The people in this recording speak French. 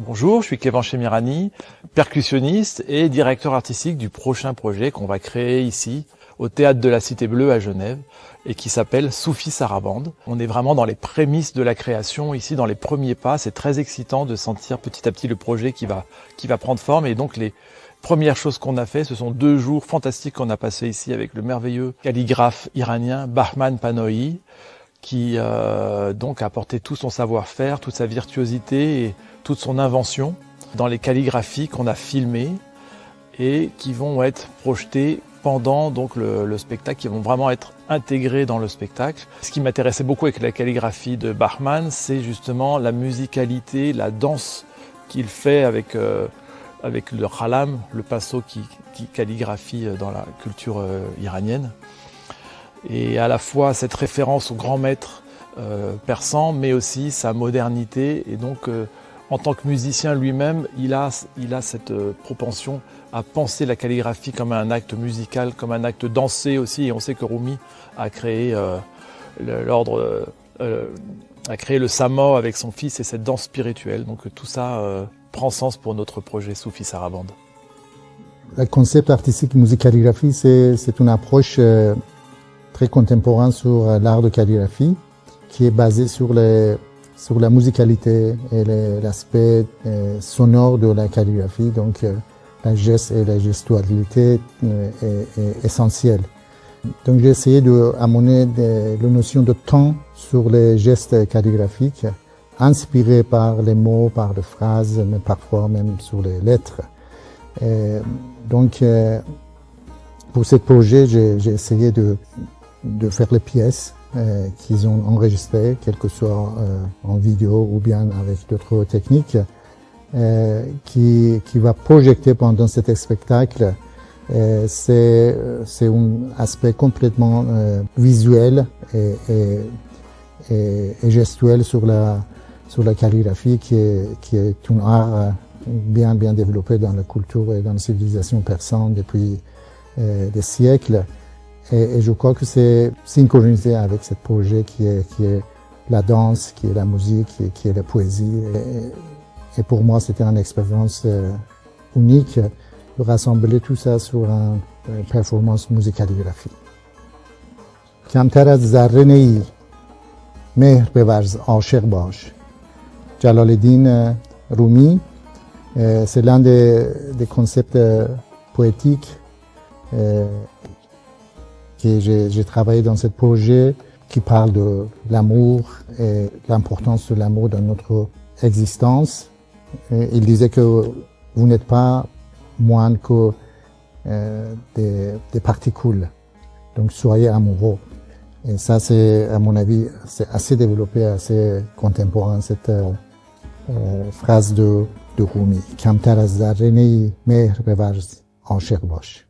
Bonjour, je suis Kevin Chemirani, percussionniste et directeur artistique du prochain projet qu'on va créer ici, au Théâtre de la Cité Bleue à Genève, et qui s'appelle Soufi Sarabande. On est vraiment dans les prémices de la création, ici dans les premiers pas. C'est très excitant de sentir petit à petit le projet qui va prendre forme. Et donc les premières choses qu'on a fait, ce sont 2 jours fantastiques qu'on a passés ici avec le merveilleux calligraphe iranien Bahman Panahi, qui donc a apporté tout son savoir-faire, toute sa virtuosité et toute son invention dans les calligraphies qu'on a filmées et qui vont être projetées pendant donc le spectacle, qui vont vraiment être intégrées dans le spectacle. Ce qui m'intéressait beaucoup avec la calligraphie de Bahman, c'est justement la musicalité, la danse qu'il fait avec le khalam, le pinceau qui calligraphie dans la culture iranienne. Et à la fois cette référence au grand maître persan, mais aussi sa modernité. Et donc, en tant que musicien lui-même, il a cette propension à penser la calligraphie comme un acte musical, comme un acte dansé aussi. Et on sait que Rumi a créé a créé le Sama avec son fils et cette danse spirituelle. Donc tout ça prend sens pour notre projet Soufi Sarabande. Le concept artistique musique-calligraphie, c'est une approche très contemporain sur l'art de calligraphie, qui est basé sur la musicalité et l'aspect sonore de la calligraphie. Donc, la geste et la gestualité est essentielle. Donc, j'ai essayé d'amener la notion de temps sur les gestes calligraphiques, inspirés par les mots, par les phrases, mais parfois même sur les lettres. Donc, pour ce projet, j'ai essayé de faire les pièces qu'ils ont enregistrées, quel que soit en vidéo ou bien avec d'autres techniques, qui va projeter pendant cet spectacle. C'est un aspect complètement visuel et gestuel sur la calligraphie, qui est un art bien développé dans la culture et dans la civilisation persane depuis des siècles. Et je crois que c'est synchronisé avec ce projet qui est la danse, qui est la musique, qui est la poésie. Et pour moi, c'était une expérience unique de rassembler tout ça sur une performance musicalgraphique. کمتر از ذره نی مهر بورز عاشق باش. Jalaleddin Rumi, c'est l'un des concepts poétiques que j'ai travaillé dans ce projet, qui parle de l'amour et l'importance de l'amour dans notre existence. Il disait que vous n'êtes pas moins que des particules, donc soyez amoureux. Et ça, c'est, à mon avis, c'est assez développé, assez contemporain, cette phrase de Rumi. کمتر از ذره نی مهر بورز عاشق باش.